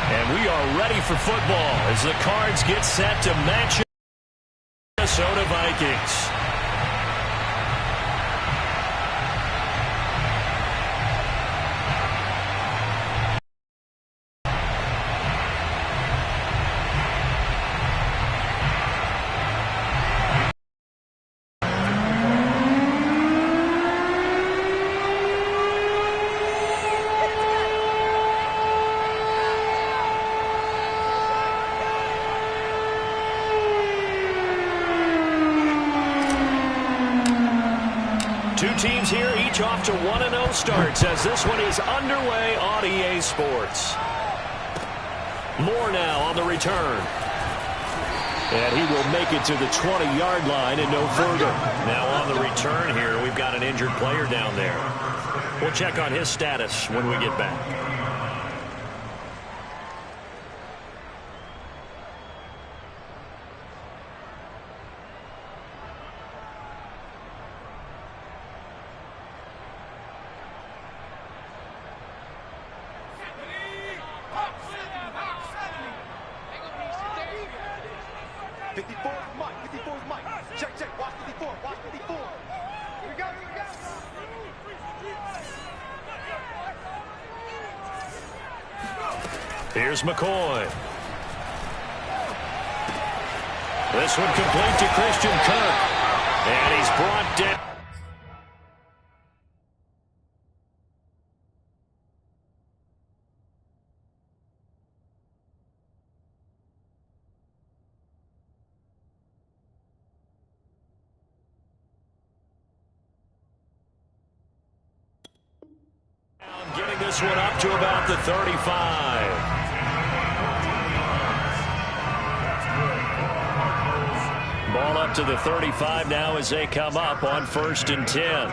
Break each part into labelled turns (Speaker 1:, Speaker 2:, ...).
Speaker 1: And we are ready for football as the Cards get set to match Minnesota Vikings. Two teams here, each off to 1-0 starts as this one is underway on EA Sports. Moore now on the return. And he will make it to the 20-yard line and no further. Now on the return here, we've got an injured player down there. We'll check on his status when we get back. Here's McCoy. This one complete to Christian Kirk. And he's brought down. Getting this one up to about the 35. Ball up to the 35 now as they come up on 1st and 10.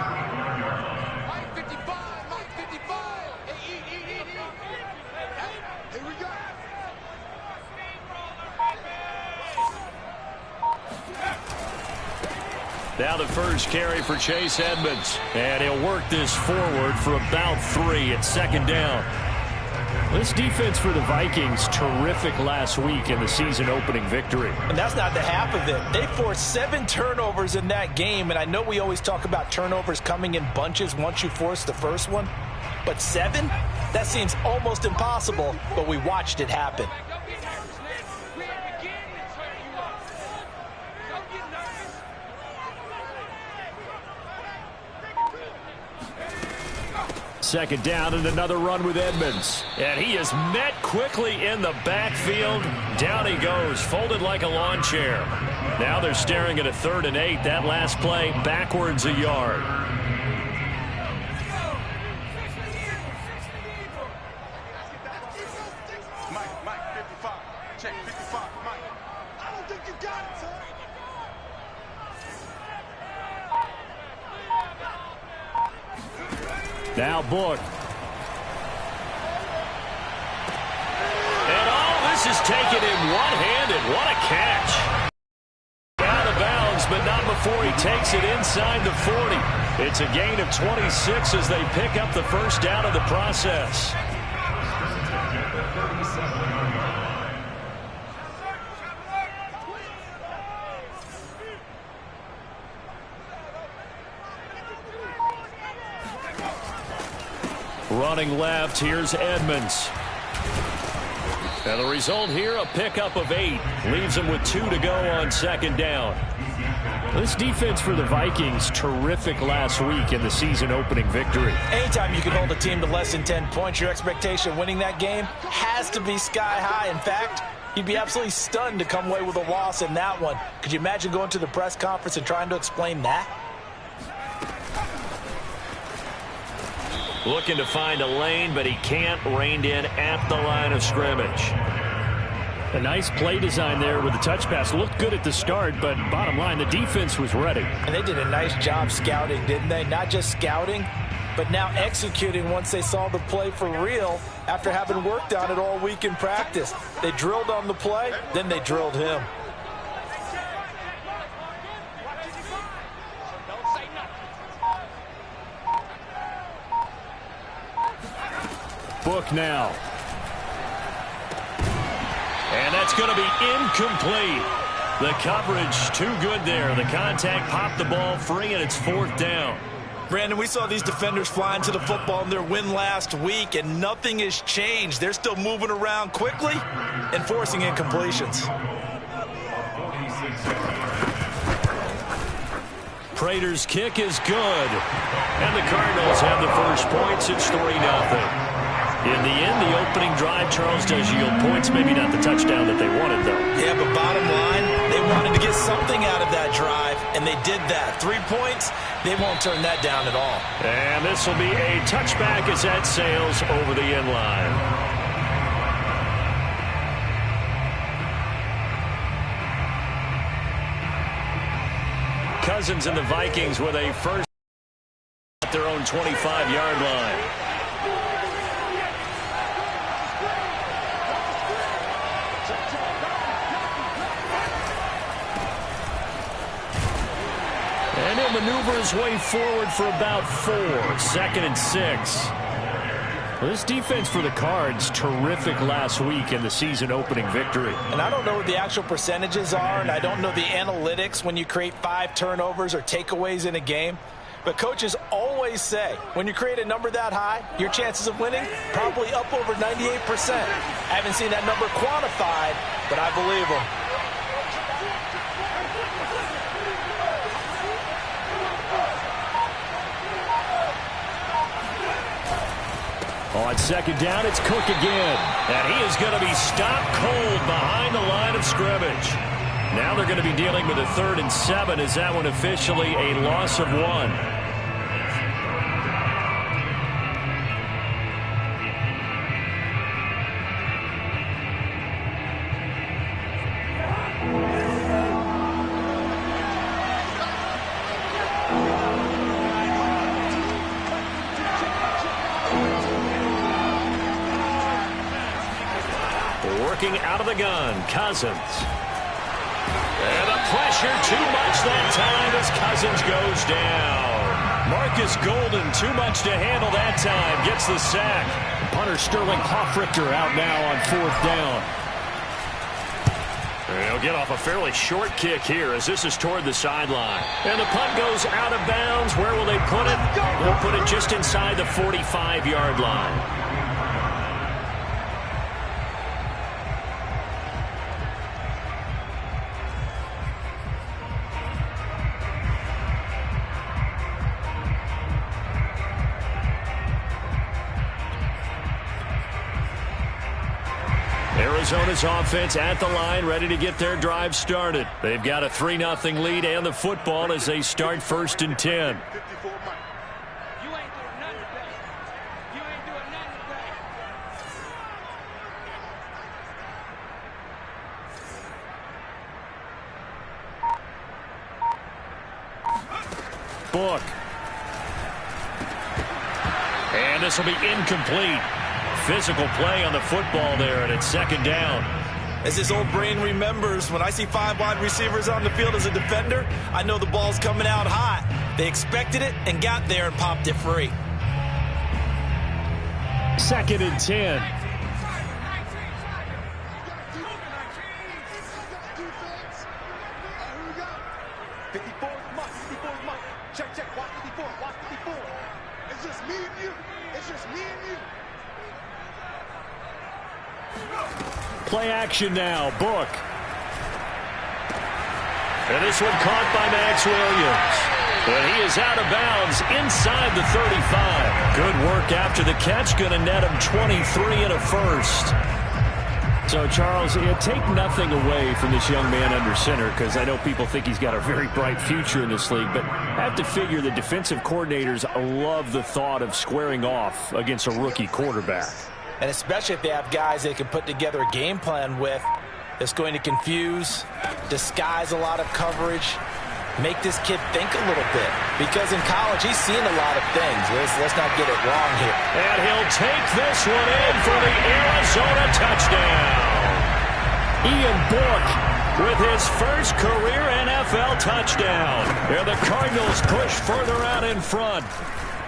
Speaker 1: Now the first carry for Chase Edmonds. And he'll work this forward for about 3 at 2nd down. This defense for the Vikings, terrific last week in the season-opening victory.
Speaker 2: And that's not the half of it. They forced 7 turnovers in that game, and I know we always talk about turnovers coming in bunches once you force the first one, but 7? That seems almost impossible, but we watched it happen.
Speaker 1: Second down and another run with Edmonds. And he is met quickly in the backfield. Down he goes, folded like a lawn chair. Now they're staring at a 3rd and 8. That last play backwards a yard.
Speaker 3: Mike, 55. Check 55, Mike. I don't think you got it, sir.
Speaker 1: Now Book. And all this is taken in one-handed. What a catch. Out of bounds, but not before he takes it inside the 40. It's a gain of 26 as they pick up the first down of the process. Running left, here's Edmonds. And the result here, a pickup of 8. Leaves him with 2 to go on 2nd down. This defense for the Vikings, terrific last week in the season-opening victory.
Speaker 2: Anytime you can hold a team to less than 10 points, your expectation of winning that game has to be sky high. In fact, you'd be absolutely stunned to come away with a loss in that one. Could you imagine going to the press conference and trying to explain that?
Speaker 1: Looking to find a lane, but he can't. Reined in at the line of scrimmage.
Speaker 4: A nice play design there with the touch pass. Looked good at the start, but bottom line, the defense was ready.
Speaker 2: And they did a nice job scouting, didn't they? Not just scouting, but now executing once they saw the play for real after having worked on it all week in practice. They drilled on the play, then they drilled him.
Speaker 1: Book now. that's going to be incomplete. The coverage too good there. The contact popped the ball free, and it's 4th down.
Speaker 2: Brandon, we saw these defenders flying to the football in their win last week, and nothing has changed. They're still moving around quickly and forcing incompletions.
Speaker 1: Prater's kick is good. And the Cardinals have the first points. It's 3-0. In the end, the opening drive, Charles, does yield points. Maybe not the touchdown that they wanted, though.
Speaker 2: Yeah, but bottom line, they wanted to get something out of that drive, and they did that. 3 points, they won't turn that down at all.
Speaker 1: And this will be a touchback as that sails over the end line. Cousins and the Vikings with a first at their own 25-yard line. And he'll maneuver his way forward for about 4. 2nd and 6. Well, this defense for the Cards, terrific last week in the season-opening victory.
Speaker 2: And I don't know what the actual percentages are, and I don't know the analytics when you create 5 turnovers or takeaways in a game. But coaches always say, when you create a number that high, your chances of winning probably up over 98%. I haven't seen that number quantified, but I believe them.
Speaker 1: On 2nd down, it's Cook again. And he is going to be stopped cold behind the line of scrimmage. Now they're going to be dealing with a 3rd and 7. Is that one officially a loss of 1? Working out of the gun, Cousins. And the pressure too much that time as Cousins goes down. Marcus Golden too much to handle that time. Gets the sack. Punter Sterling Hoffrichter out now on 4th down. He'll get off a fairly short kick here as this is toward the sideline. And the punt goes out of bounds. Where will they put it? They'll put it just inside the 45-yard line. Arizona's offense at the line, ready to get their drive started. They've got a 3-0 lead and the football as they start 1st and 10. Book. And this will be incomplete. Physical play on the football there, and it's 2nd down.
Speaker 2: As his old brain remembers, when I see 5 wide receivers on the field as a defender, I know the ball's coming out hot. They expected it and got there and popped it free.
Speaker 1: 2nd and 10.
Speaker 3: Check. Watch 54. It's just me and you.
Speaker 1: Play action now. Book. And this one caught by Max Williams. But he is out of bounds inside the 35. Good work after the catch. Going to net him 23 and a first. So, Charles, take nothing away from this young man under center, because I know people think he's got a very bright future in this league, but I have to figure the defensive coordinators love the thought of squaring off against a rookie quarterback.
Speaker 2: And especially if they have guys they can put together a game plan with that's going to confuse, disguise a lot of coverage, make this kid think a little bit. Because in college, he's seen a lot of things. Let's not get it wrong here.
Speaker 1: And he'll take this one in for the Arizona touchdown. Ian Book with his first career NFL touchdown. And the Cardinals push further out in front.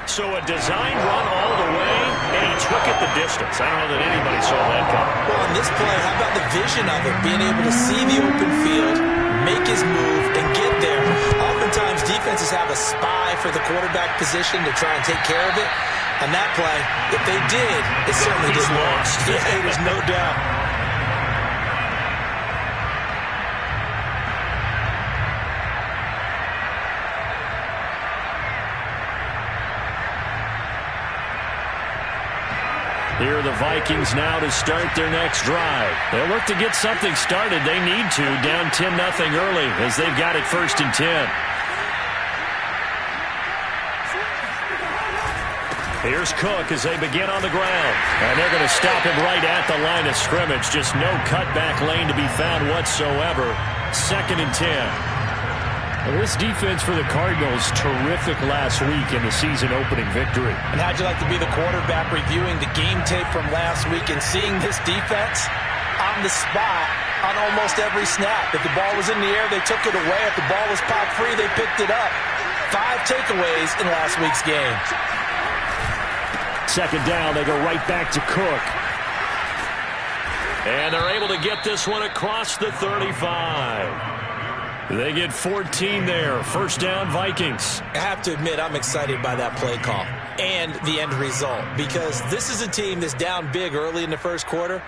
Speaker 1: So a design run all the way, and he took it the distance. I don't know that anybody saw that coming.
Speaker 2: Well, on this play, how about the vision of it? Being able to see the open field, make his move, and get there. Oftentimes, defenses have a spy for the quarterback position to try and take care of it. On that play, if they did, it certainly didn't work. Yeah, there's no doubt.
Speaker 1: Here are the Vikings now to start their next drive. They'll look to get something started. They need to, down 10-0 early as they've got it 1st and 10. Here's Cook as they begin on the ground. And they're going to stop him right at the line of scrimmage. Just no cutback lane to be found whatsoever. 2nd and 10.
Speaker 4: Well, this defense for the Cardinals, terrific last week in the season-opening victory.
Speaker 2: And how'd you like to be the quarterback reviewing the game tape from last week and seeing this defense on the spot on almost every snap? If the ball was in the air, they took it away. If the ball was popped free, they picked it up. 5 takeaways in last week's game.
Speaker 1: 2nd down, they go right back to Cook. And they're able to get this one across the 35. They get 14 there. 1st down, Vikings.
Speaker 2: I have to admit, I'm excited by that play call and the end result, because this is a team that's down big early in the first quarter,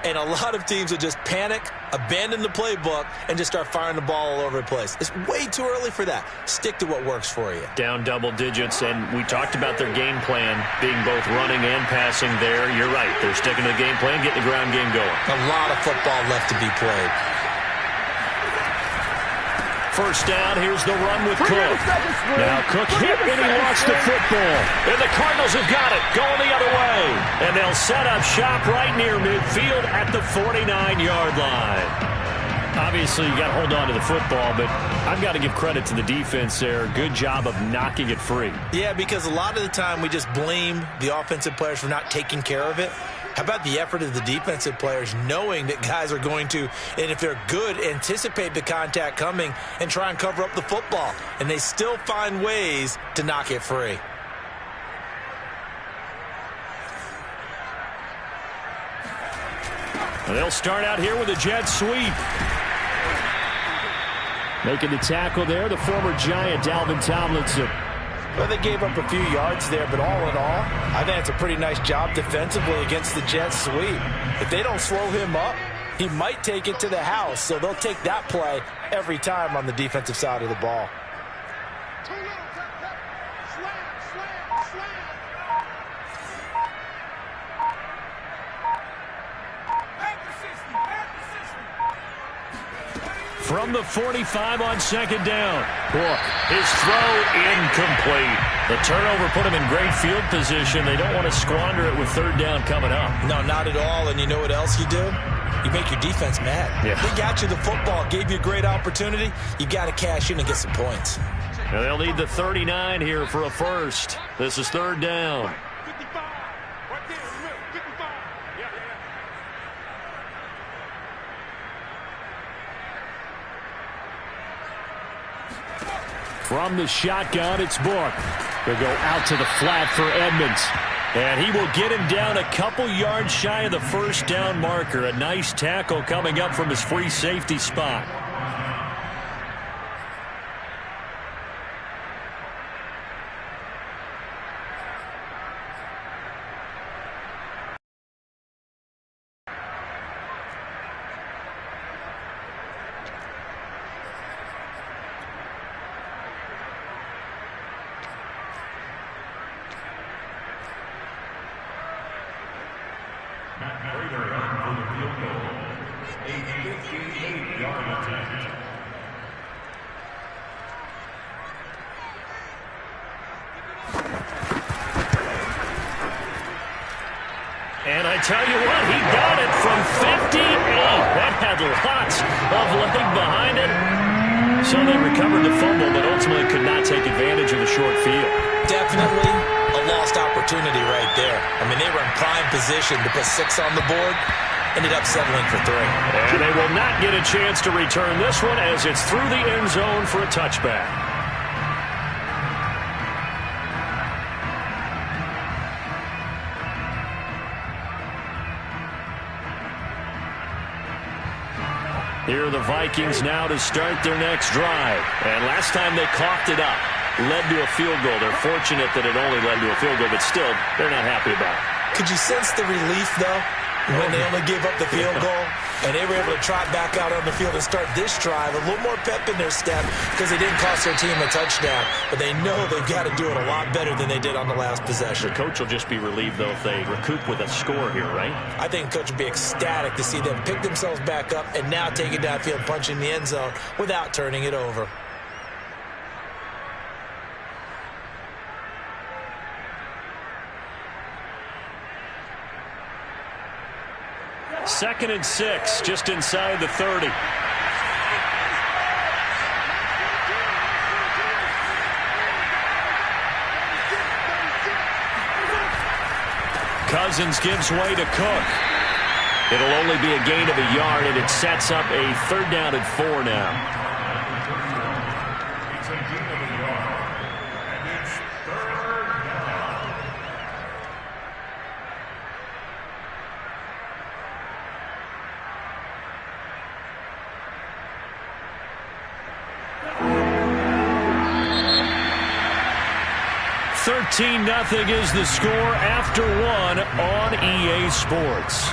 Speaker 2: and a lot of teams will just panic, abandon the playbook, and just start firing the ball all over the place. It's way too early for that. Stick to what works for you.
Speaker 1: Down double digits, and we talked about their game plan being both running and passing there. You're right. They're sticking to the game plan, getting the ground game going.
Speaker 2: A lot of football left to be played.
Speaker 1: 1st down, here's the run with Cook. Now Cook hit and he lost the football. And the Cardinals have got it, going the other way. And they'll set up shop right near midfield at the 49-yard line. Obviously, you got to hold on to the football, but I've got to give credit to the defense there. Good job of knocking it free.
Speaker 2: Yeah, because a lot of the time we just blame the offensive players for not taking care of it. How about the effort of the defensive players knowing that guys are going to, and if they're good, anticipate the contact coming and try and cover up the football. And they still find ways to knock it free.
Speaker 1: And they'll start out here with a jet sweep.
Speaker 4: Making the tackle there, the former Giant, Dalvin Tomlinson.
Speaker 2: Well, they gave up a few yards there, but all in all, I think it's a pretty nice job defensively against the jet sweep. If they don't slow him up, he might take it to the house, so they'll take that play every time on the defensive side of the ball.
Speaker 1: From the 45 on 2nd down. Cook, his throw incomplete. The turnover put him in great field position. They don't want to squander it with 3rd down coming up.
Speaker 2: No, not at all. And you know what else you do? You make your defense mad.
Speaker 1: Yeah.
Speaker 2: They got you the football, gave you a great opportunity. You got to cash in and get some points.
Speaker 1: Now they'll need the 39 here for a first. This is 3rd down.
Speaker 3: 55. Right there, 55. Yeah.
Speaker 4: From the shotgun, it's Book. They'll go out to the flat for Edmonds.
Speaker 1: And he will get him down a couple yards shy of the 1st down marker. A nice tackle coming up from his free safety spot. And I tell you what, he got it from 58. That had lots of leg behind it. So they recovered the fumble, but ultimately could not take advantage of the short field.
Speaker 2: Definitely a lost opportunity right there. I mean, they were in prime position to put 6 on the board. Ended up settling for 3.
Speaker 1: And they will not get a chance to return this one as it's through the end zone for a touchback. Here are the Vikings now to start their next drive. And last time they coughed it up, led to a field goal. They're fortunate that it only led to a field goal, but still, they're not happy about it.
Speaker 2: Could you sense the relief, though, when they only gave up the field goal? And they were able to trot back out on the field and start this drive. A little more pep in their step because they didn't cost their team a touchdown. But they know they've got to do it a lot better than they did on the last possession.
Speaker 1: The coach will just be relieved, though, if they recoup with a score here, right?
Speaker 2: I think the coach would be ecstatic to see them pick themselves back up and now take it downfield, punch in the end zone without turning it over.
Speaker 1: Second and 6, just inside the 30. Cousins gives way to Cook. It'll only be a gain of a yard, and it sets up a 3rd down and 4 now. Nothing is the score after 1 on EA Sports.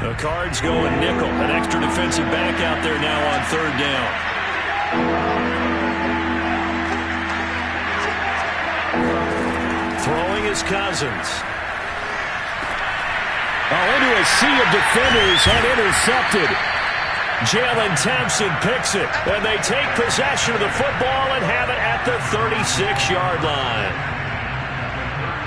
Speaker 1: The Cards going nickel. An extra defensive back out there now on 3rd down. Throwing is Cousins. Into a sea of defenders and intercepted. Jalen Thompson picks it, and they take possession of the football and have it at the 36-yard line.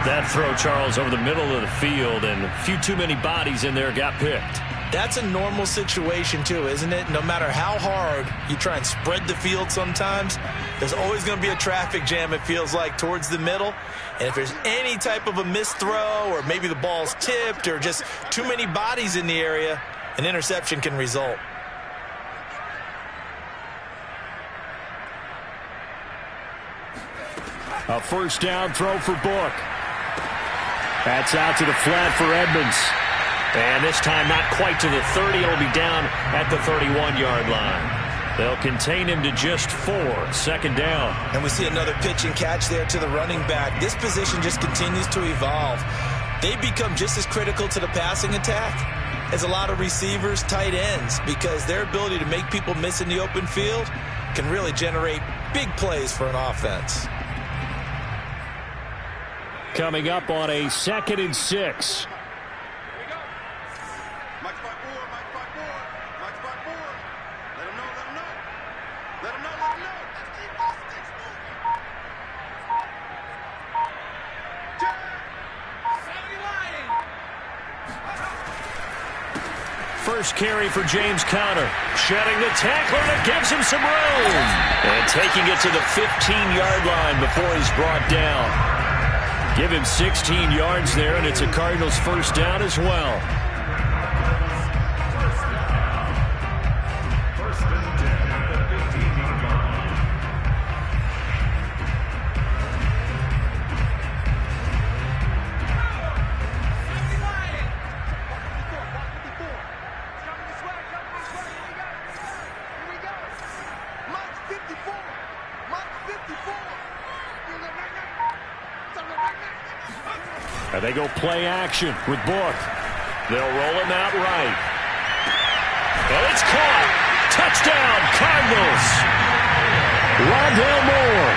Speaker 1: That throw, Charles, over the middle of the field, and a few too many bodies in there got picked.
Speaker 2: That's a normal situation, too, isn't it? No matter how hard you try and spread the field sometimes, there's always going to be a traffic jam, it feels like, towards the middle. And if there's any type of a missed throw, or maybe the ball's tipped, or just too many bodies in the area, an interception can result.
Speaker 1: A 1st down throw for Book. That's out to the flat for Edmonds. And this time not quite to the 30. It'll be down at the 31-yard line. They'll contain him to just 4. 2nd down.
Speaker 2: And we see another pitch and catch there to the running back. This position just continues to evolve. They become just as critical to the passing attack as a lot of receivers, tight ends, because their ability to make people miss in the open field can really generate big plays for an offense.
Speaker 1: Coming up on a 2nd and 6. First carry for James Conner. Shedding the tackler, and it gives him some room. And taking it to the 15-yard line before he's brought down. Give him 16 yards there, and it's a Cardinals 1st down as well. And they go play action with Book. They'll roll him out right. And it's caught. Touchdown, Cardinals. Rondale Moore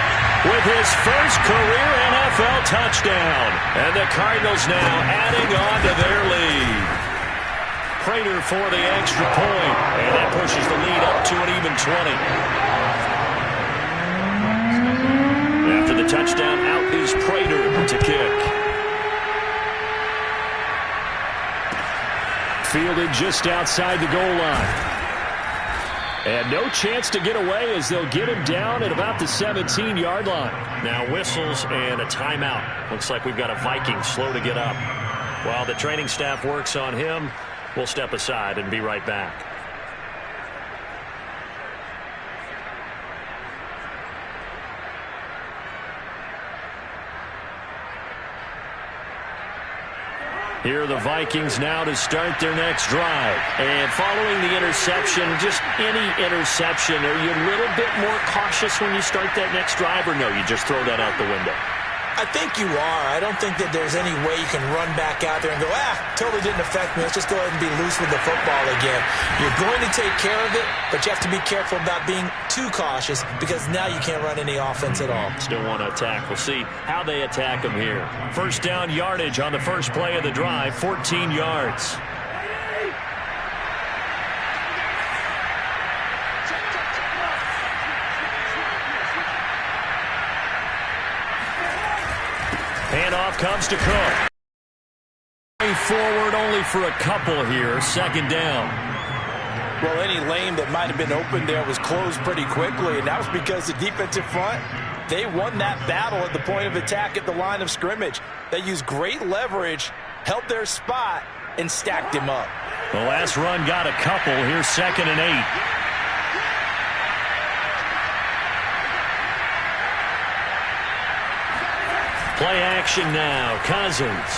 Speaker 1: with his first career NFL touchdown. And the Cardinals now adding on to their lead. Prater for the extra point. And that pushes the lead up to an even 20. After the touchdown, out is Prater to kick. Fielded just outside the goal line. And no chance to get away as they'll get him down at about the 17-yard line. Now whistles and a timeout. Looks like we've got a Viking slow to get up. While the training staff works on him, we'll step aside and be right back. Here are the Vikings now to start their next drive. And following the interception, just any interception, are you a little bit more cautious when you start that next drive, or no, you just throw that out the window?
Speaker 2: I think you are. I don't think that there's any way you can run back out there and go, totally didn't affect me. Let's just go ahead and be loose with the football again. You're going to take care of it, but you have to be careful about being too cautious because now you can't run any offense at all.
Speaker 1: Still want to attack. We'll see how they attack them here. First down yardage on the first play of the drive, 14 yards. Handoff comes to Cook. Forward only for a couple here. Second down.
Speaker 2: Well, any lane that might have been open there was closed pretty quickly, and that was because the defensive front, they won that battle at the point of attack at the line of scrimmage. They used great leverage, held their spot, and stacked him up.
Speaker 1: The last run got a couple. Here's 2nd and 8. Play action now. Cousins.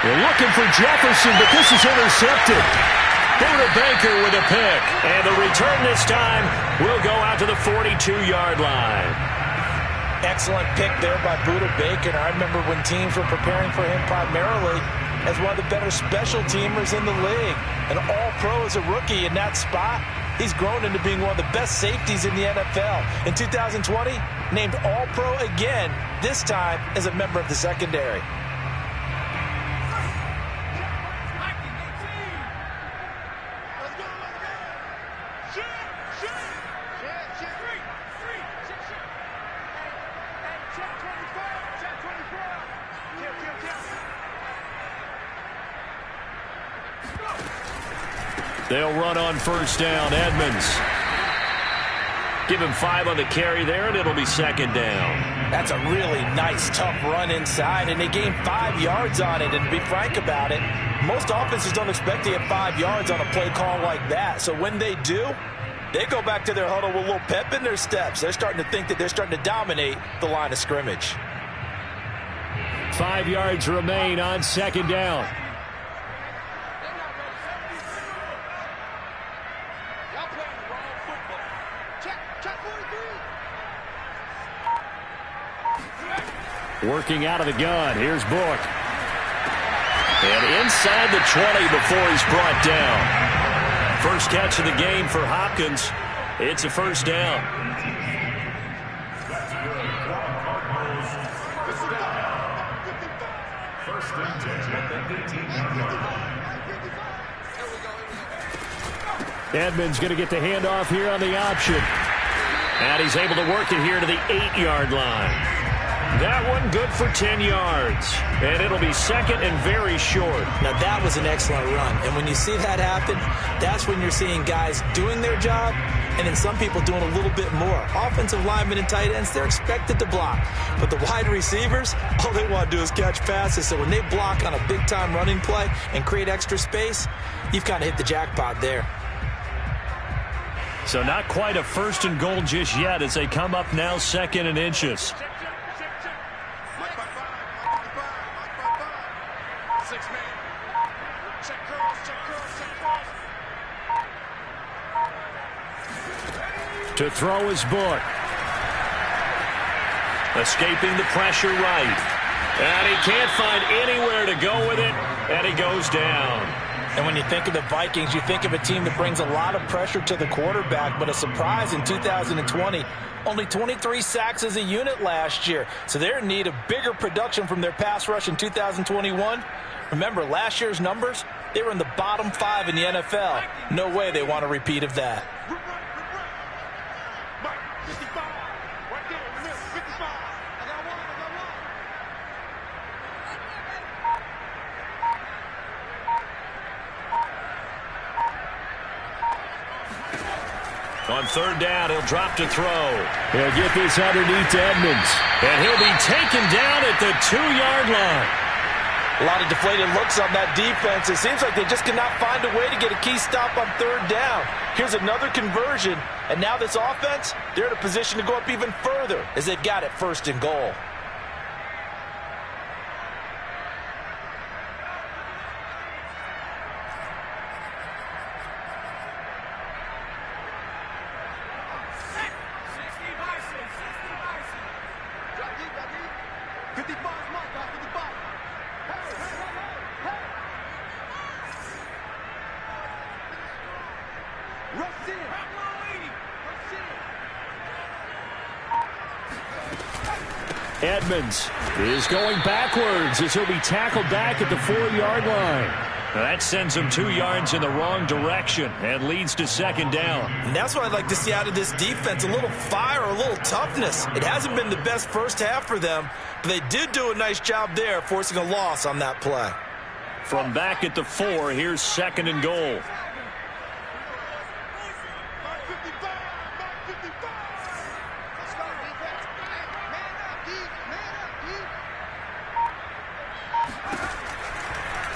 Speaker 1: We're looking for Jefferson, but this is intercepted. Buda Baker with a pick. And the return this time will go out to the 42-yard line.
Speaker 2: Excellent pick there by Buda Baker. I remember when teams were preparing for him primarily as one of the better special teamers in the league. An all-pro as a rookie in that spot. He's grown into being one of the best safeties in the NFL. In 2020, named All-Pro again, this time as a member of the secondary.
Speaker 1: They'll run on first down. Edmonds. Give him 5 on the carry there, and it'll be 2nd down.
Speaker 2: That's a really nice, tough run inside, and they gained 5 yards on it. And to be frank about it, most offenses don't expect to get 5 yards on a play call like that. So when they do, they go back to their huddle with a little pep in their steps. They're starting to think that they're starting to dominate the line of scrimmage.
Speaker 1: 5 yards remain on 2nd down. Working out of the gun. Here's Book. And inside the 20 before he's brought down. First catch of the game for Hopkins. It's a first down. Edmonds going to get the handoff here on the option. And he's able to work it here to the 8-yard line. That one good for 10 yards. And it'll be 2nd and very short.
Speaker 2: Now that was an excellent run. And when you see that happen, that's when you're seeing guys doing their job and then some people doing a little bit more. Offensive linemen and tight ends, they're expected to block. But the wide receivers, all they want to do is catch passes. So when they block on a big-time running play and create extra space, you've kind of hit the jackpot there.
Speaker 1: So not quite a 1st and goal just yet as they come up now 2nd and inches. To throw his Book. Escaping the pressure right. And he can't find anywhere to go with it. And he goes down.
Speaker 2: And when you think of the Vikings, you think of a team that brings a lot of pressure to the quarterback. But a surprise in 2020, only 23 sacks as a unit last year. So they're in need of bigger production from their pass rush in 2021. Remember, last year's numbers, they were in the bottom 5 in the NFL. No way they want a repeat of that.
Speaker 1: On 3rd down, he'll drop to throw. He'll get this underneath to Edmonds. And he'll be taken down at the 2-yard line.
Speaker 2: A lot of deflated looks on that defense. It seems like they just cannot find a way to get a key stop on 3rd down. Here's another conversion. And now this offense, they're in a position to go up even further as they've got it 1st and goal.
Speaker 4: Edmonds is going backwards as he'll be tackled back at the 4-yard line. That sends him 2 yards in the wrong direction and leads to second down.
Speaker 2: And that's what I'd like to see out of this defense, a little fire, a little toughness. It hasn't been the best first half for them, but they did do a nice job there forcing a loss on that play.
Speaker 4: From back at the 4, here's second and goal.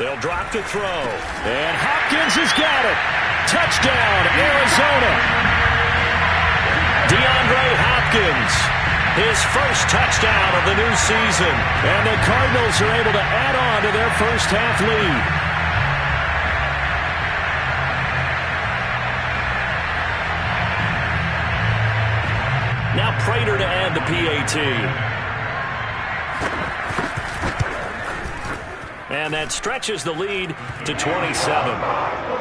Speaker 4: They'll drop to throw. And Hopkins has got it. Touchdown, Arizona. DeAndre Hopkins, his first touchdown of the new season. And the Cardinals are able to add on to their first half lead. Now Prater to add the PAT. And that stretches the lead to 27.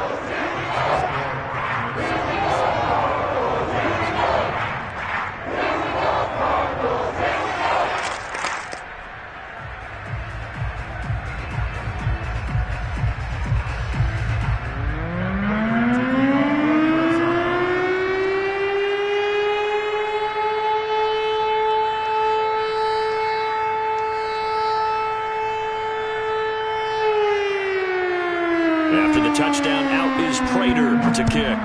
Speaker 4: After the touchdown, out is Prater to kick.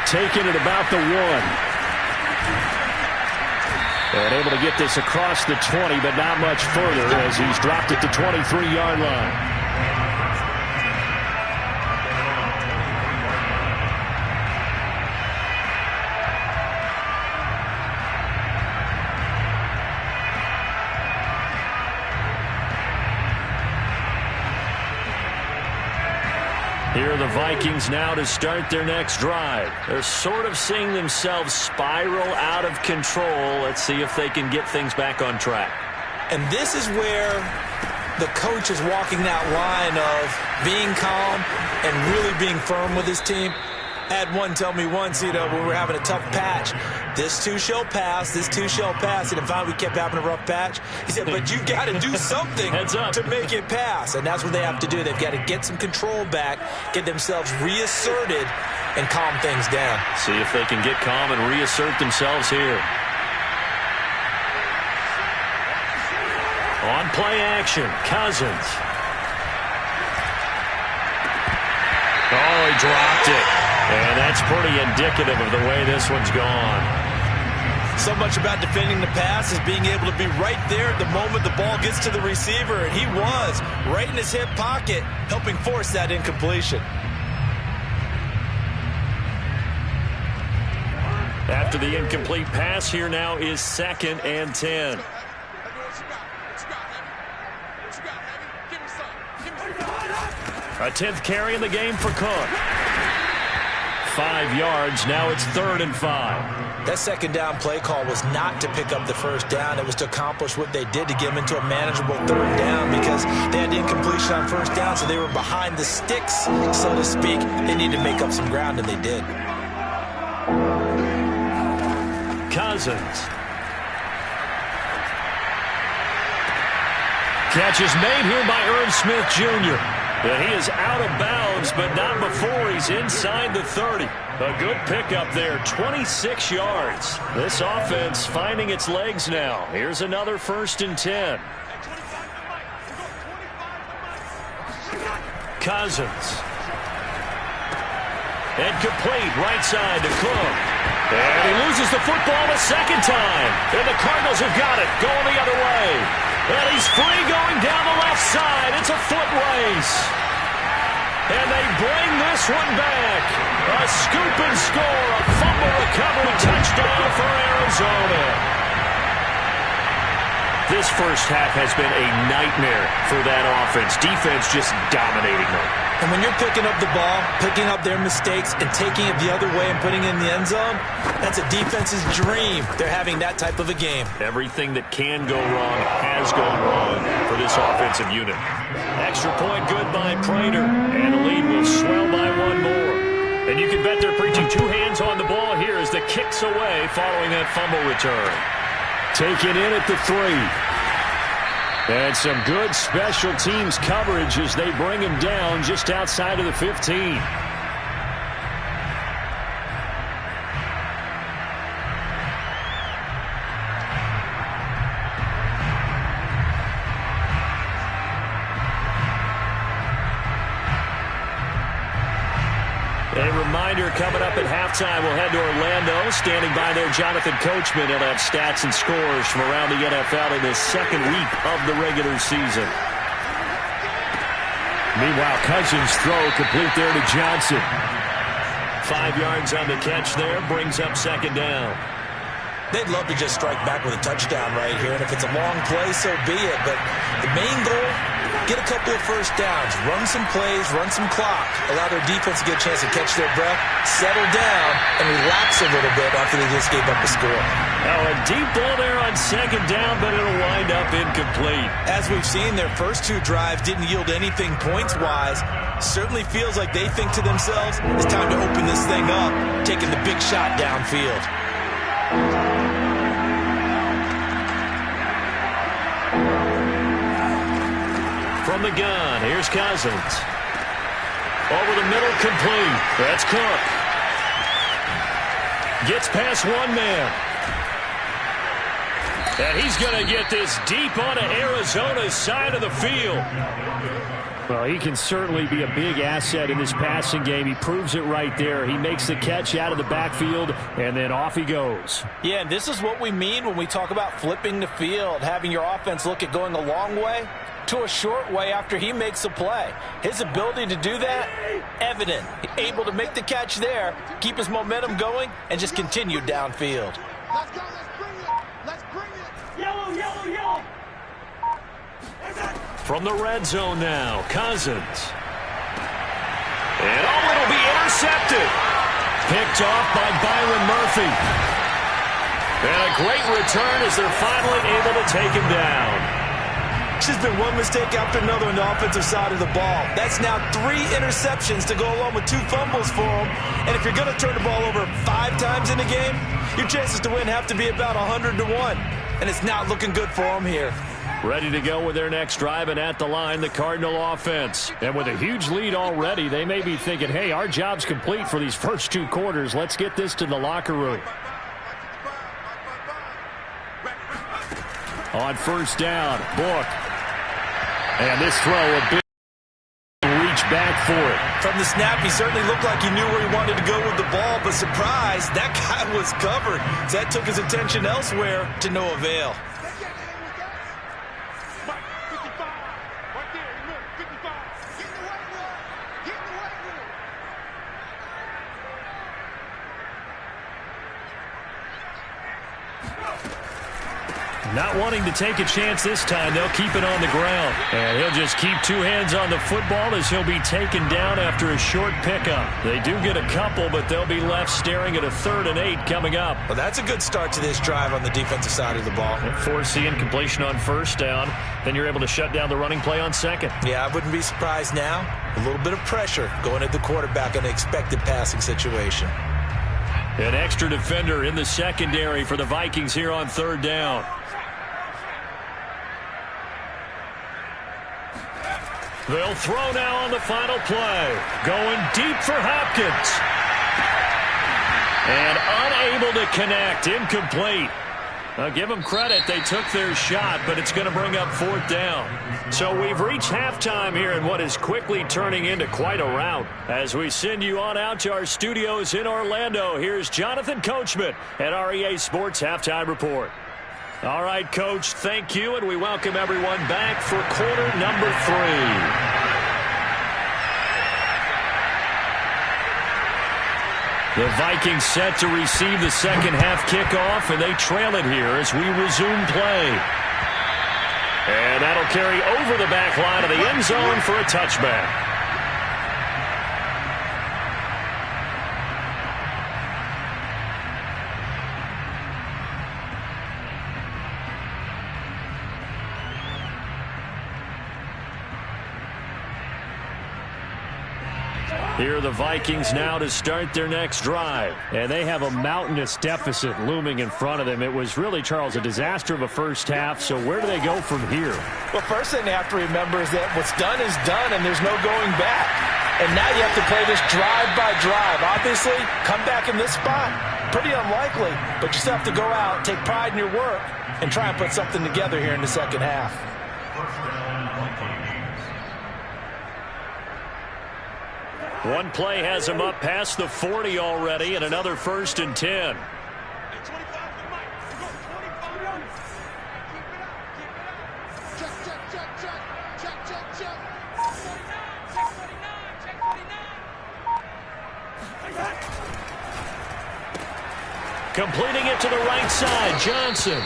Speaker 4: Taking it about the 1. And able to get this across the 20, but not much further as he's dropped it to 23-yard line. Here are the Vikings now to start their next drive. They're sort of seeing themselves spiral out of control. Let's see if they can get things back on track.
Speaker 2: And this is where the coach is walking that line of being calm and really being firm with his team. I had one tell me once, when we were having a tough patch, this too shall pass, this too shall pass. And finally we kept having a rough patch. He said, but you got to do something to make it pass. And that's what they have to do. They've got to get some control back, get themselves reasserted, and calm things down.
Speaker 4: See if they can get calm and reassert themselves here. On play action, Cousins. Oh, he dropped it. And that's pretty indicative of the way this one's gone.
Speaker 2: So much about defending the pass is being able to be right there at the moment the ball gets to the receiver. And he was right in his hip pocket, helping force that incompletion.
Speaker 4: After the incomplete pass, here now is 2nd and 10. A 10th carry in the game for Cook. 5 yards. Now it's 3rd and 5.
Speaker 2: That second down play call was not to pick up the first down. It was to accomplish what they did to get them into a manageable 3rd down because they had incompletion on first down, so they were behind the sticks, so to speak. They needed to make up some ground, and they did.
Speaker 4: Cousins. Catch is made here by Irv Smith Jr. But he is out of bounds, but not before he's inside the 30. A good pickup there, 26 yards. This offense finding its legs now. Here's another 1st and 10. Cousins. And complete right side to Cook. And he loses the football a second time. And the Cardinals have got it, going the other way. And he's free going down the left side. It's a foot race. And they bring this one back. A scoop and score, a fumble recovery touchdown for Arizona. This first half has been a nightmare for that offense. Defense just dominating them.
Speaker 2: And when you're picking up the ball, picking up their mistakes, and taking it the other way and putting it in the end zone, that's a defense's dream. They're having that type of a game.
Speaker 1: Everything that can go wrong has gone wrong for this offensive unit. Extra point good by Prater, and the lead will swell by one more. And you can bet they're preaching two hands on the ball here as the kick's away following that fumble return. Taken in at the 3. And some good special teams coverage as they bring him down just outside of the 15. A reminder, coming up at halftime, we'll head to Orlando. Standing by there, Jonathan Coachman. He'll have stats and scores from around the NFL in this second week of the regular season. Meanwhile, Cousins' throw complete there to Johnson. 5 yards on the catch there, brings up second down.
Speaker 2: They'd love to just strike back with a touchdown right here, and if it's a long play, so be it. But the main goal, get a couple of first downs, run some plays, run some clock, allow their defense to get a chance to catch their breath, settle down, and relax a little bit after they just gave up a score.
Speaker 1: Now a deep ball there on second down, but it'll wind up incomplete.
Speaker 2: As we've seen, their first 2 drives didn't yield anything points-wise. Certainly feels like they think to themselves, it's time to open this thing up, taking the big shot downfield.
Speaker 1: From the gun, here's Cousins. Over the middle, complete. That's Cook. Gets past one man. And he's going to get this deep onto Arizona's side of the field.
Speaker 4: Well, he can certainly be a big asset in this passing game. He proves it right there. He makes the catch out of the backfield, and then off he goes.
Speaker 2: Yeah, and this is what we mean when we talk about flipping the field, having your offense look at going a long way to a short way after he makes a play. His ability to do that, evident. Able to make the catch there, keep his momentum going, and just continue downfield.
Speaker 3: Let's go, let's bring it. Let's bring it. Yellow, yellow, yellow.
Speaker 1: From the red zone now, Cousins. And it'll be intercepted. Picked off by Byron Murphy. And a great return as they're finally able to take him down.
Speaker 2: It's just been one mistake after another on the offensive side of the ball. That's now 3 interceptions to go along with 2 fumbles for him. And if you're going to turn the ball over 5 times in a game, your chances to win have to be about 100 to 1. And it's not looking good for him here.
Speaker 1: Ready to go with their next drive, and at the line, the Cardinal offense.
Speaker 4: And with a huge lead already, they may be thinking, hey, our job's complete for these first 2 quarters. Let's get this to the locker room. On first down, Book. And this throw, a big reach back for it.
Speaker 2: From the snap, he certainly looked like he knew where he wanted to go with the ball, but surprise, that guy was covered. So that took his attention elsewhere to no avail.
Speaker 1: Not wanting to take a chance this time, they'll keep it on the ground. And he'll just keep 2 hands on the football as he'll be taken down after a short pickup. They do get a couple, but they'll be left staring at a 3rd and 8 coming up.
Speaker 2: Well, that's a good start to this drive on the defensive side of the ball.
Speaker 1: Forcing completion on first down. Then you're able to shut down the running play on second.
Speaker 2: Yeah, I wouldn't be surprised now. A little bit of pressure going at the quarterback in an expected passing situation.
Speaker 1: An extra defender in the secondary for the Vikings here on 3rd down. They'll throw now on the final play. Going deep for Hopkins. And unable to connect. Incomplete. Now give them credit. They took their shot, but it's going to bring up 4th down. So we've reached halftime here in what is quickly turning into quite a rout. As we send you on out to our studios in Orlando, here's Jonathan Coachman at REA Sports Halftime Report. All right, Coach, thank you, and we welcome everyone back for quarter number 3. The Vikings set to receive the second half kickoff, and they trail it here as we resume play. And that'll carry over the back line of the end zone for a touchback. Here are the Vikings now to start their next drive. And they have a mountainous deficit looming in front of them. It was really, Charles, a disaster of a first half. So where do they go from here?
Speaker 2: Well, first thing they have to remember is that what's done is done, and there's no going back. And now you have to play this drive by drive. Obviously, come back in this spot, pretty unlikely. But you still have to go out, take pride in your work, and try and put something together here in the second half.
Speaker 1: One play has him up past the 40 already, and another 1st and 10. Completing it to the right side, Johnson.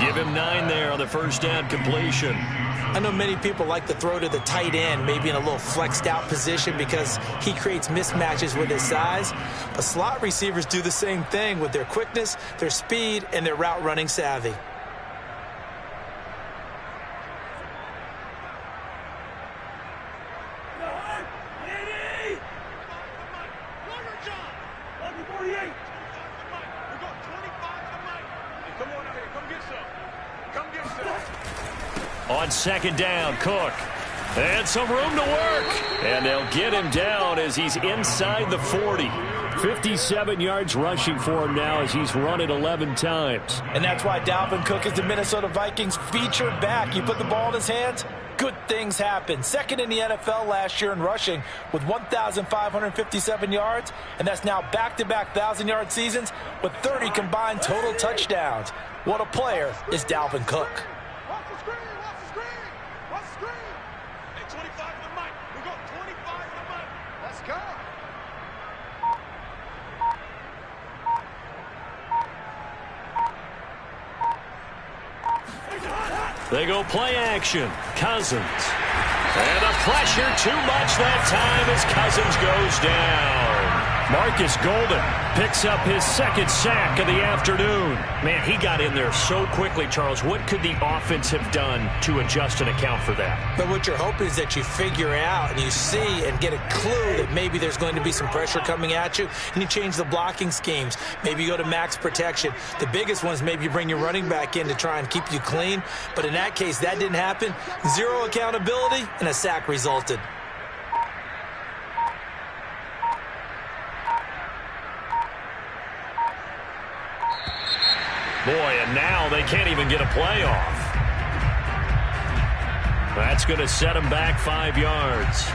Speaker 1: Give him 9 there on the first down completion.
Speaker 2: I know many people like to throw to the tight end, maybe in a little flexed out position because he creates mismatches with his size. But slot receivers do the same thing with their quickness, their speed, and their route running savvy.
Speaker 1: On second down, Cook. And some room to work. And they'll get him down as he's inside the 40. 57 yards rushing for him now as he's run it 11 times.
Speaker 2: And that's why Dalvin Cook is the Minnesota Vikings featured back. You put the ball in his hands, good things happen. Second in the NFL last year in rushing with 1,557 yards. And that's now back-to-back 1,000-yard seasons with 30 combined total touchdowns. What a player is Dalvin Cook.
Speaker 1: They go play action. Cousins. And the pressure too much that time as Cousins goes down. Marcus Golden picks up his second sack of the afternoon. Man, he got in there so quickly, Charles. What could the offense have done to adjust and account for that?
Speaker 2: But what you're hoping is that you figure out and you see and get a clue that maybe there's going to be some pressure coming at you, and you change the blocking schemes. Maybe you go to max protection. The biggest one is maybe you bring your running back in to try and keep you clean. But in that case, that didn't happen. Zero accountability, and a sack resulted.
Speaker 1: Boy, and now they can't even get a play off. That's going to set them back 5 yards.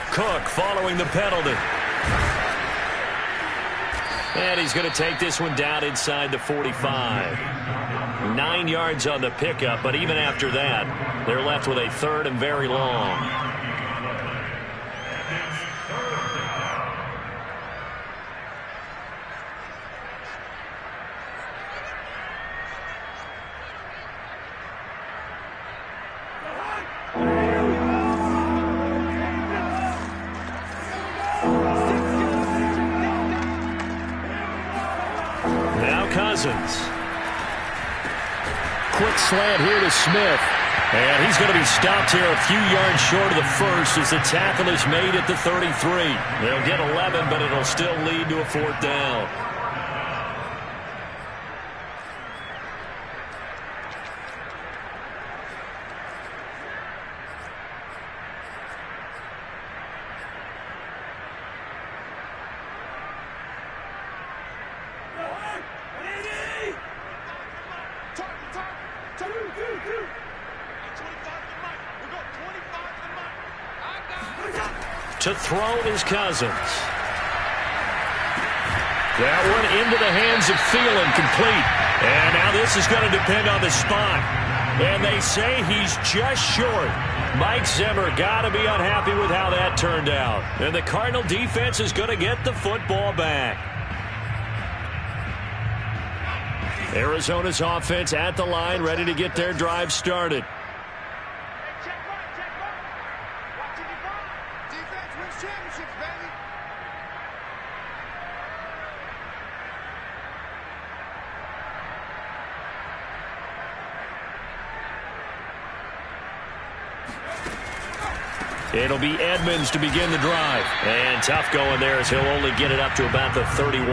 Speaker 1: Cook following the penalty. And he's going to take this one down inside the 45. 9 yards on the pickup, but even after that, they're left with a third and very long. Cousins. Quick slant here to Smith. And he's going to be stopped here a few yards short of the first as the tackle is made at the 33. They'll get 11, but it'll still lead to a fourth down. To throw is Cousins. That one into the hands of Thielen, complete. And now this is going to depend on the spot. And they say he's just short. Mike Zimmer got to be unhappy with how that turned out. And the Cardinal defense is going to get the football back. Arizona's offense at the line, ready to get their drive started.
Speaker 3: Defense wins championships, baby.
Speaker 1: It'll be Edmonds to begin the drive. And tough going there as he'll only get it up to about the 31.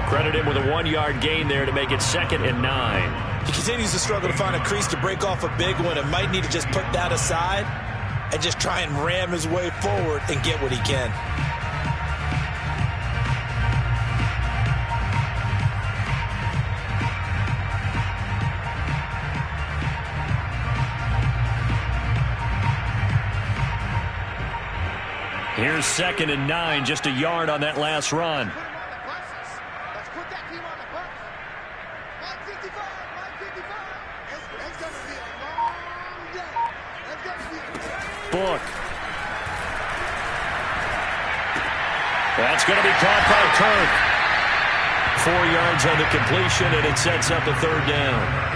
Speaker 1: Credit him with a 1-yard gain there to make it 2nd and 9.
Speaker 2: He continues to struggle to find a crease to break off a big one and might need to just put that aside and just try and ram his way forward and get what he can.
Speaker 1: Here's 2nd and 9, just a yard on that last run.
Speaker 3: Let's put that team on the bus. 155, 155. It's going to be a long day. It's going to be a
Speaker 1: Book. That's going to be caught by Kirk. 4 yards on the completion, and it sets up a 3rd down.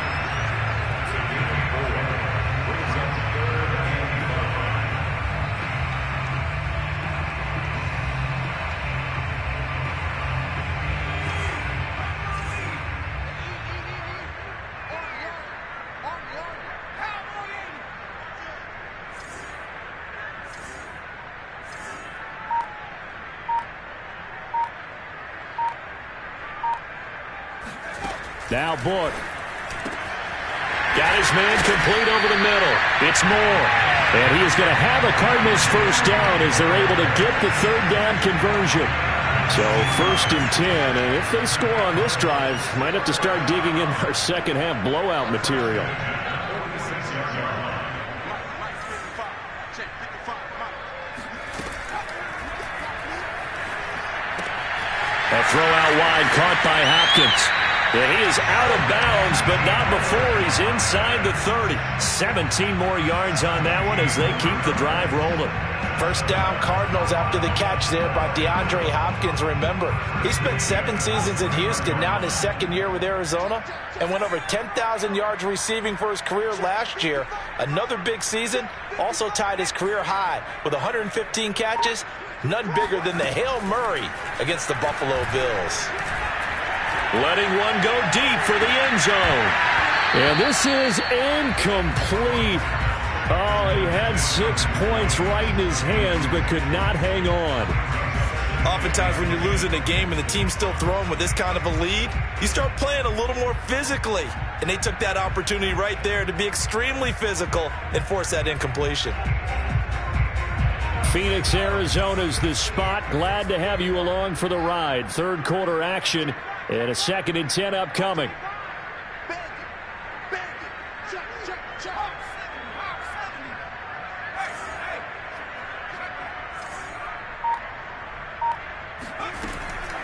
Speaker 1: Now Book. Got his man complete over the middle. It's Moore. And he is going to have a Cardinals first down as they're able to get the 3rd down conversion. So 1st and 10. And if they score on this drive, might have to start digging in our second half blowout material. A throw out wide caught by Hopkins. And he is out of bounds, but not before he's inside the 30. 17 more yards on that one as they keep the drive rolling.
Speaker 2: First down Cardinals after the catch there by DeAndre Hopkins. Remember, he spent 7 seasons in Houston, now in his 2nd year with Arizona, and went over 10,000 yards receiving for his career last year. Another big season, also tied his career high with 115 catches, none bigger than the Hail Murray against the Buffalo Bills.
Speaker 1: Letting one go deep for the end zone. And this is incomplete. Oh, he had 6 points right in his hands, but could not hang on.
Speaker 2: Oftentimes when you're losing a game and the team's still throwing with this kind of a lead, you start playing a little more physically. And they took that opportunity right there to be extremely physical and force that incompletion.
Speaker 1: Phoenix, Arizona's the spot. Glad to have you along for the ride. 3rd quarter action. And a 2nd and 10 upcoming.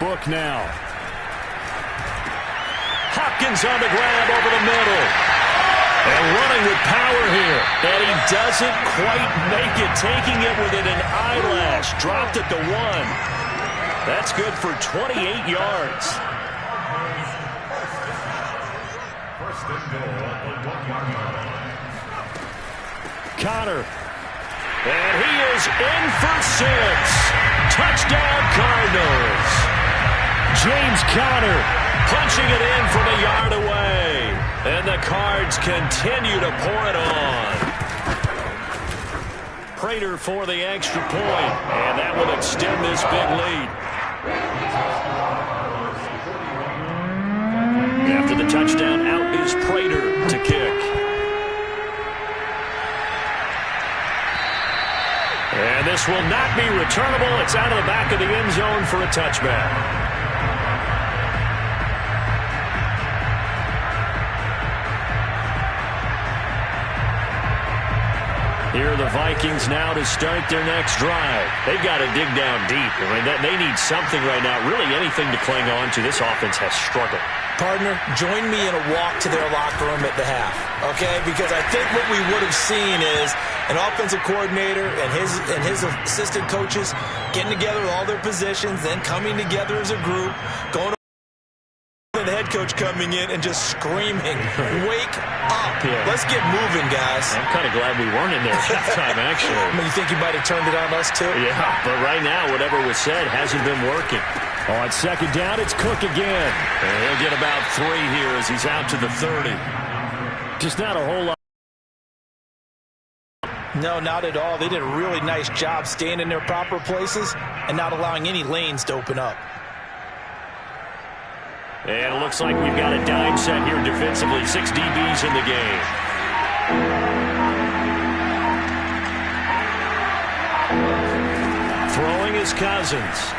Speaker 1: Book now. Hopkins on the grab over the middle. And running with power here. And he doesn't quite make it. Taking it within an eyelash. Dropped at the 1. That's good for 28 yards. Connor. And he is in for 6. Touchdown Cardinals. James Conner punching it in from a yard away. And the Cards continue to pour it on. Prater for the extra point. And that will extend this big lead. After the touchdown, out is Prater to kick. And this will not be returnable. It's out of the back of the end zone for a touchback. Here are the Vikings now to start their next drive. They've got to dig down deep. I mean, they need something right now, really anything to cling on to. This offense has struggled.
Speaker 2: Partner, join me in a walk to their locker room at the half, okay? Because I think what we would have seen is an offensive coordinator and his assistant coaches getting together with all their positions, then coming together as a group, going to the head coach coming in and just screaming, wake up.
Speaker 1: Yeah.
Speaker 2: Let's get moving, guys.
Speaker 1: I'm kind of glad we weren't in there at halftime, actually.
Speaker 2: I mean, you think you might have turned it on us, too?
Speaker 1: Yeah, but right now, whatever was said hasn't been working. On second down, it's Cook again. And he'll get about 3 here as he's out to the 30. Just not a whole lot.
Speaker 2: No, not at all. They did a really nice job staying in their proper places and not allowing any lanes to open up.
Speaker 1: And it looks like we've got a dime set here defensively. 6 DBs in the game. Throwing is Cousins.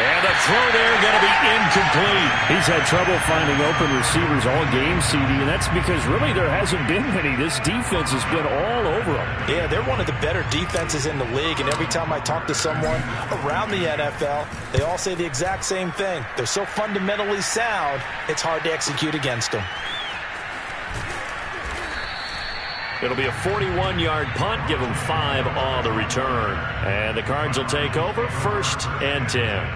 Speaker 1: And the throw there going to be incomplete.
Speaker 4: He's had trouble finding open receivers all game, CD, and that's because really there hasn't been many. This defense has been all over them.
Speaker 2: Yeah, they're one of the better defenses in the league, and every time I talk to someone around the NFL, they all say the exact same thing. They're so fundamentally sound, it's hard to execute against them.
Speaker 1: It'll be a 41-yard punt. Give them 5 on the return. And the Cards will take over 1st and 10.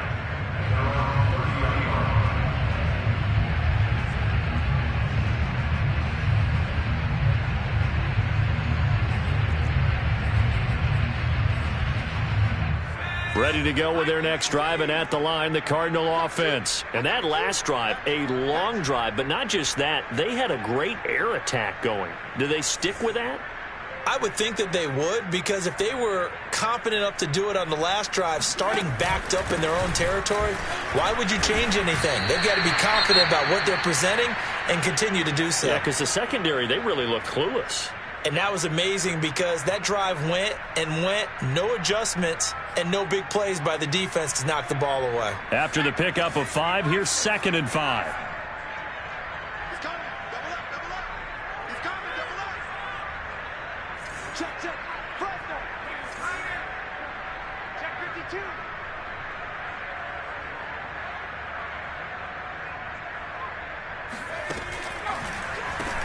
Speaker 1: Ready to go with their next drive, and at the line, the Cardinal offense. And that last drive, a long drive, but not just that. They had a great air attack going. Do they stick with that?
Speaker 2: I would think that they would, because if they were confident enough to do it on the last drive, starting backed up in their own territory, why would you change anything? They've got to be confident about what they're presenting and continue to do so.
Speaker 1: Yeah, because the secondary, they really look clueless.
Speaker 2: And that was amazing because that drive went and went, no adjustments and no big plays by the defense to knock the ball away.
Speaker 1: After the pickup of 5, here's 2nd and 5.
Speaker 3: He's coming. Double up, double up. He's coming, double up. Check, check. Fresno. Check 52.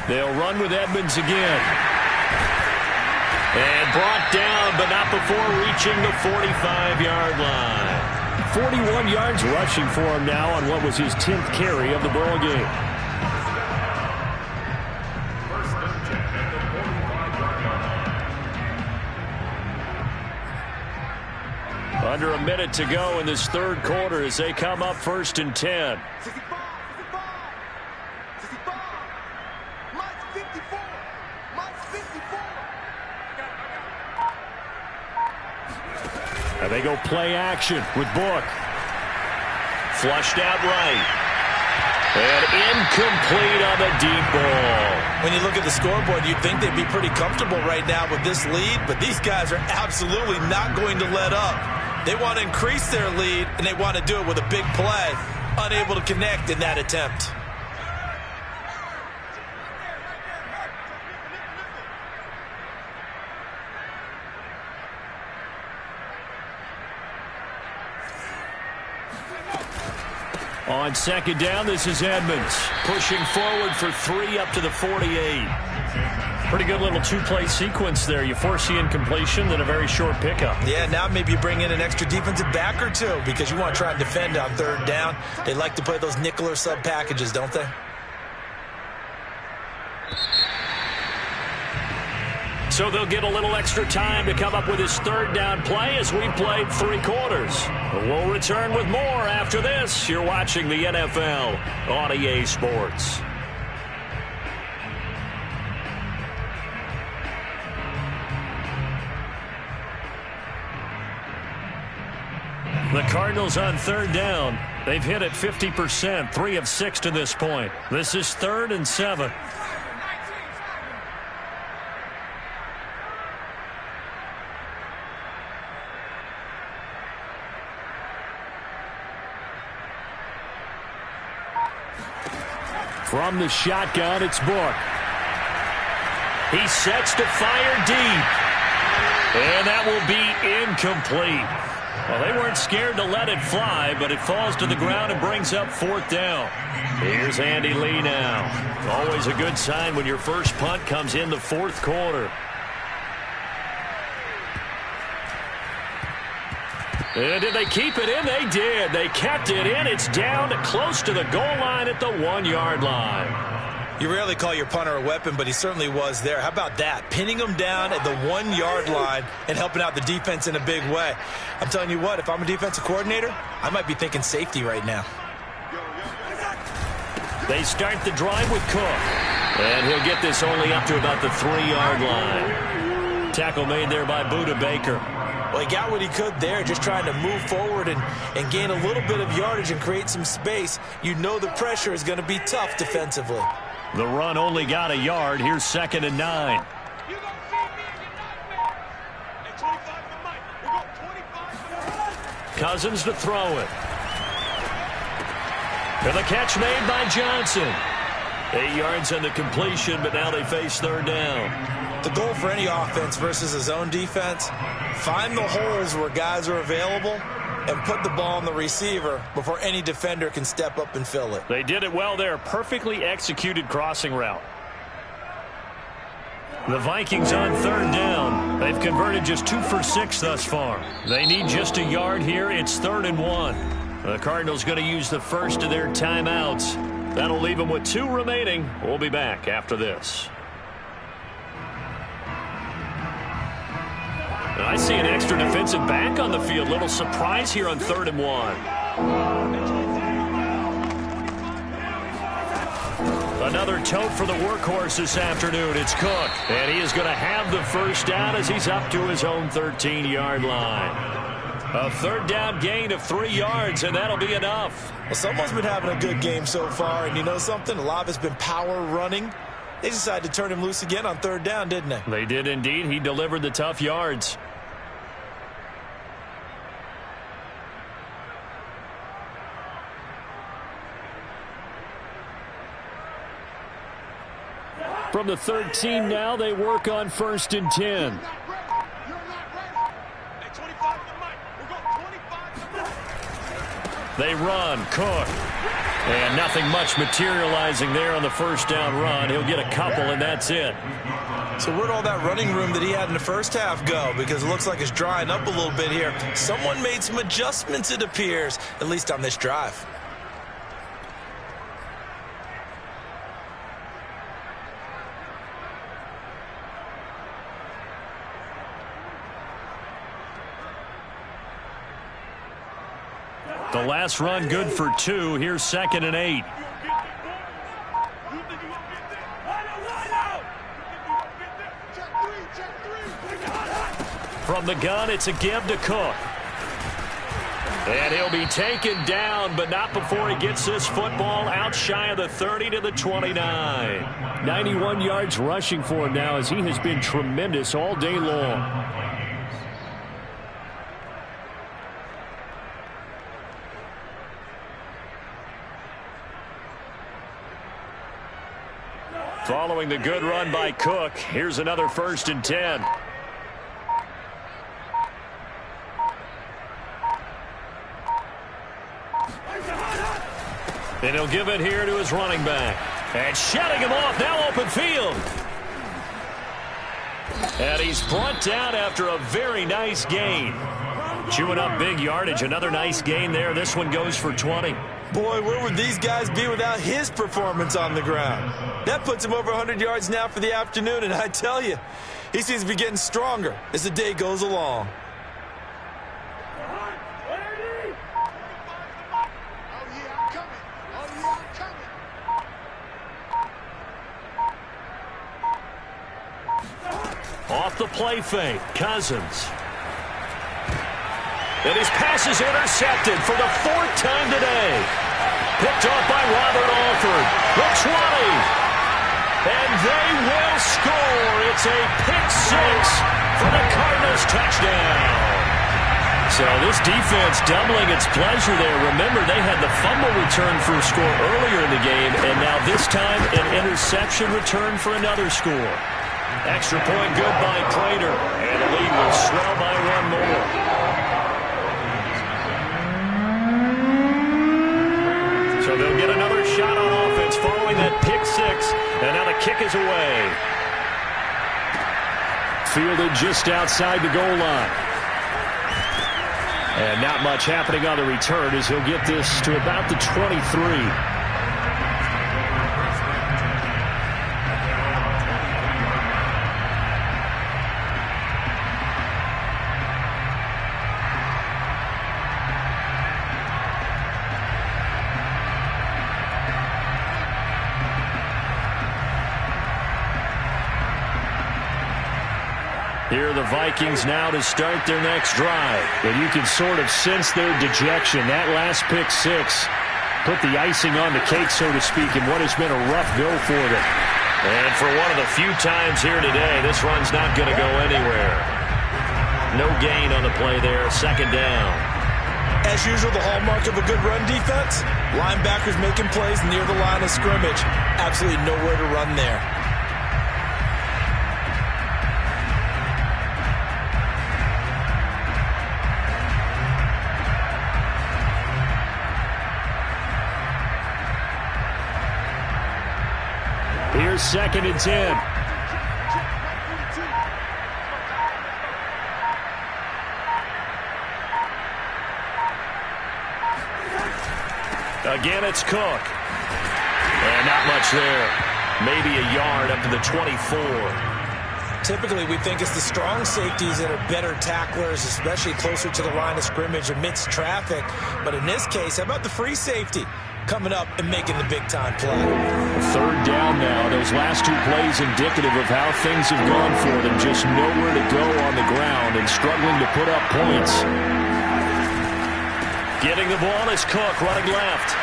Speaker 1: They'll run with Edmonds again. And brought down, but not before reaching the 45-yard line.
Speaker 4: 41 yards rushing for him now on what was his 10th carry of the ball game.
Speaker 1: Under a minute to go in this 3rd quarter as they come up 1st and 10.
Speaker 3: 65, 65, 65. Mike's 54. Mike's 54.
Speaker 1: And they go play action with Book. Flushed out right. And incomplete on the deep ball.
Speaker 2: When you look at the scoreboard, you'd think they'd be pretty comfortable right now with this lead, but these guys are absolutely not going to let up. They want to increase their lead, and they want to do it with a big play. Unable to connect in that attempt.
Speaker 1: On 2nd down, this is Edmonds. Pushing forward for 3 up to the 48. Pretty good little 2-play sequence there. You force the incompletion, then a very short pickup.
Speaker 2: Yeah, now maybe you bring in an extra defensive back or two because you want to try and defend on 3rd down. They like to play those nickel or sub packages, don't they?
Speaker 1: So they'll get a little extra time to come up with his 3rd down play as we played 3 quarters. We'll return with more after this. You're watching the NFL on EA Sports. The Cardinals on 3rd down. They've hit it 50%, 3 of 6 to this point. This is 3rd and 7. From the shotgun, it's Book. He sets to fire deep. And that will be incomplete. Well, they weren't scared to let it fly, but it falls to the ground and brings up 4th down. Here's Andy Lee now. Always a good sign when your first punt comes in the 4th quarter. And did they keep it in? They did. They kept it in. It's down close to the goal line at the 1-yard line.
Speaker 2: You rarely call your punter a weapon, but he certainly was there. How about that? Pinning him down at the 1-yard line and helping out the defense in a big way. I'm telling you what, if I'm a defensive coordinator, I might be thinking safety right now.
Speaker 1: They start the drive with Cook. And he'll get this only up to about the 3-yard line. Tackle made there by Budda Baker.
Speaker 2: Well, he got what he could there, just trying to move forward and gain a little bit of yardage and create some space. You know the pressure is going to be tough defensively.
Speaker 1: The run only got a yard. Here's 2nd and 9. Cousins to throw it. And the catch made by Johnson. 8 yards on the completion, but now they face 3rd down.
Speaker 2: The goal for any offense versus a zone defense, find the holes where guys are available and put the ball on the receiver before any defender can step up and fill it.
Speaker 1: They did it well there. Perfectly executed crossing route. The Vikings on 3rd down. They've converted just 2 for 6 thus far. They need just a yard here. It's 3rd and 1. The Cardinals going to use the first of their timeouts. That'll leave them with 2 remaining. We'll be back after this. I see an extra defensive back on the field. Little surprise here on 3rd and 1. Another tote for the workhorse this afternoon. It's Cook. And he is going to have the first down as he's up to his own 13-yard line. A 3rd down gain of 3 yards, and that'll be enough.
Speaker 2: Well, someone's been having a good game so far, and you know something? A lot of it's been power running. They decided to turn him loose again on 3rd down, didn't they?
Speaker 1: They did indeed. He delivered the tough yards. From the 13 now, they work on 1st and 10. They run. Cook. And nothing much materializing there on the 1st down run. He'll get a couple, and that's it.
Speaker 2: So where'd all that running room that he had in the first half go? Because it looks like it's drying up a little bit here. Someone made some adjustments, it appears, at least on this drive.
Speaker 1: The last run good for 2. Here's 2nd and 8. From the gun, it's a give to Cook. And he'll be taken down, but not before he gets this football out shy of the 30 to the 29. 91 yards rushing for him now as he has been tremendous all day long. Following the good run by Cook, here's another 1st and 10. And he'll give it here to his running back. And shutting him off, now open field. And he's brought down after a very nice gain. Chewing up big yardage, another nice gain there. This one goes for 20.
Speaker 2: Boy, where would these guys be without his performance on the ground? That puts him over 100 yards now for the afternoon, and I tell you, he seems to be getting stronger as the day goes along.
Speaker 1: Off the play fake, Cousins. And his pass is intercepted for the 4th time today. Picked off by Robert Alford. The 20. And they will score. It's a pick 6 for the Cardinals touchdown. So this defense doubling its pleasure there. Remember, they had the fumble return for a score earlier in the game, and now this time an interception return for another score. Extra point good by Prater. And the lead will swell by one more. So they'll get another shot on offense following that pick six. And now the kick is away. Fielded just outside the goal line. And not much happening on the return as he'll get this to about the 23. Here are the Vikings now to start their next drive. And you can sort of sense their dejection. That last pick six put the icing on the cake, so to speak, in what has been a rough go for them. And for one of the few times here today, this run's not going to go anywhere. No gain on the play there. Second down.
Speaker 2: As usual, the hallmark of a good run defense, linebackers making plays near the line of scrimmage. Absolutely nowhere to run there.
Speaker 1: Here's 2nd and 10. Again, it's Cook. And not much there. Maybe a yard up to the 24.
Speaker 2: Typically, we think it's the strong safeties that are better tacklers, especially closer to the line of scrimmage amidst traffic. But in this case, how about the free safety coming up and making the big-time play?
Speaker 1: 3rd down now. Those last two plays indicative of how things have gone for them. Just nowhere to go on the ground and struggling to put up points. Getting the ball is Cook running left.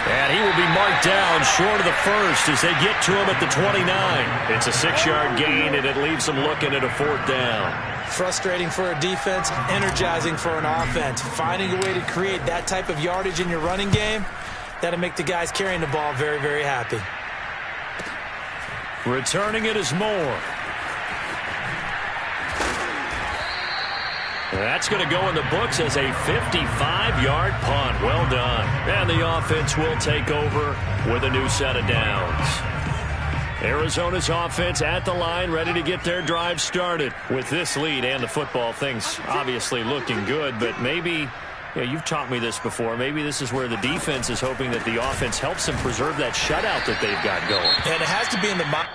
Speaker 1: And he will be marked down short of the first as they get to him at the 29. It's a 6-yard gain, and it leaves them looking at a 4th down.
Speaker 2: Frustrating for a defense, energizing for an offense. Finding a way to create that type of yardage in your running game, that'll make the guys carrying the ball very, very happy.
Speaker 1: Returning it is Moore. That's going to go in the books as a 55-yard punt. Well done. And the offense will take over with a new set of downs. Arizona's offense at the line, ready to get their drive started. With this lead and the football, things obviously looking good, but maybe, you've taught me this before, maybe this is where the defense is hoping that the offense helps them preserve that shutout that they've got going.
Speaker 2: And it has to be in the mind.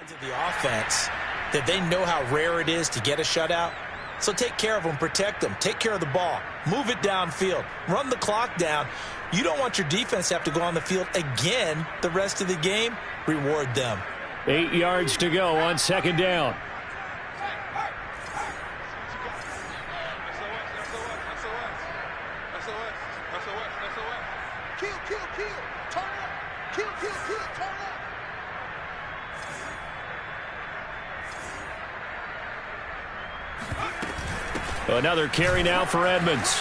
Speaker 2: Of the offense that they know how rare it is to get a shutout. So take care of them, protect them, take care of the ball, move it downfield, run the clock down. You don't want your defense to have to go on the field again the rest of the game. Reward them.
Speaker 1: 8 yards to go on 2nd down. Another carry now for Edmonds.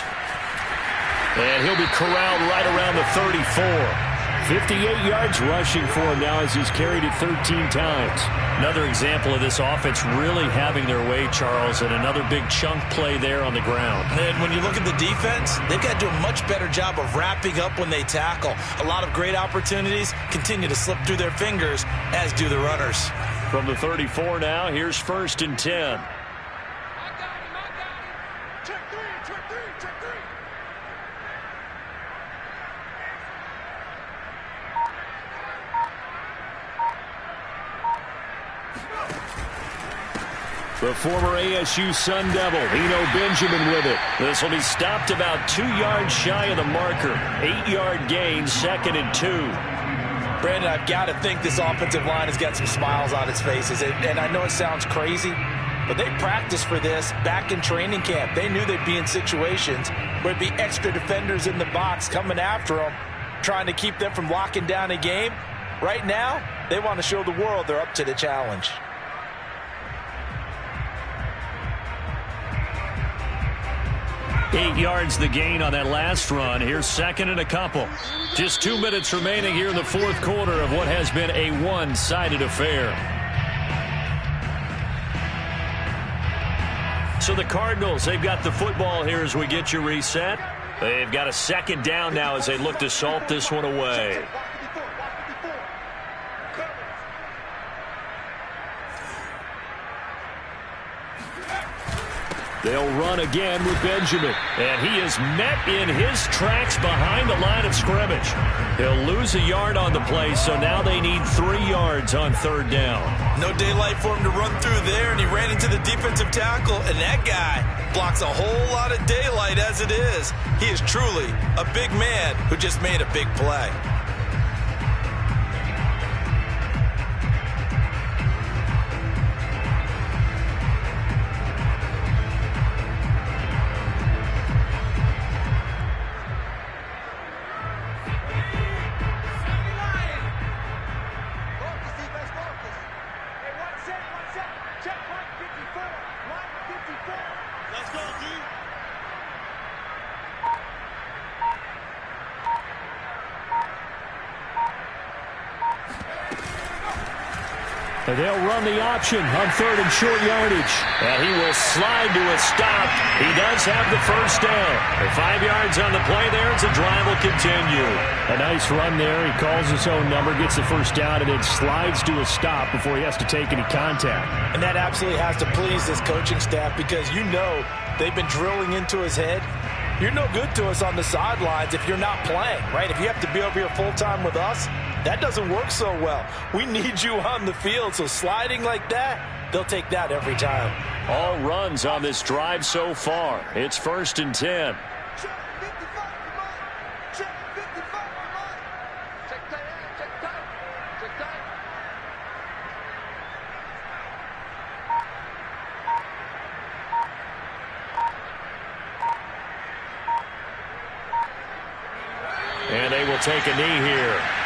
Speaker 1: And he'll be corralled right around the 34.
Speaker 4: 58 yards rushing for him now as he's carried it 13 times.
Speaker 1: Another example of this offense really having their way, Charles, and another big chunk play there on the ground.
Speaker 2: And when you look at the defense, they've got to do a much better job of wrapping up when they tackle. A lot of great opportunities continue to slip through their fingers, as do the runners.
Speaker 1: From the 34 now, here's 1st and 10. The former ASU Sun Devil, Eno Benjamin with it. This will be stopped about 2 yards shy of the marker. 8-yard gain, 2nd and 2.
Speaker 2: Brandon, I've got to think this offensive line has got some smiles on its faces. And I know it sounds crazy, but they practiced for this back in training camp. They knew they'd be in situations where there'd be extra defenders in the box coming after them, trying to keep them from locking down a game. Right now, they want to show the world they're up to the challenge.
Speaker 1: Eight yards the gain on that last run. Here's 2nd and a couple. Just 2 minutes remaining here in the fourth quarter of what has been a one-sided affair. So the Cardinals, they've got the football here as we get you reset. They've got a 2nd down now as they look to salt this one away. They'll run again with Benjamin. And he is met in his tracks behind the line of scrimmage. He'll lose a yard on the play, so now they need 3 yards on 3rd down.
Speaker 2: No daylight for him to run through there, and he ran into the defensive tackle, and that guy blocks a whole lot of daylight as it is. He is truly a big man who just made a big play.
Speaker 1: And they'll run the option on 3rd and short yardage. And he will slide to a stop. He does have the 1st down. And 5 yards on the play there as the drive will continue.
Speaker 4: A nice run there. He calls his own number, gets the 1st down, and then slides to a stop before he has to take any contact.
Speaker 2: And that absolutely has to please this coaching staff, because you know they've been drilling into his head. You're no good to us on the sidelines if you're not playing, right? If you have to be over here full-time with us, that doesn't work so well. We need you on the field, so sliding like that, they'll take that every time.
Speaker 1: All runs on this drive so far. It's 1st and 10. And they will take a knee here.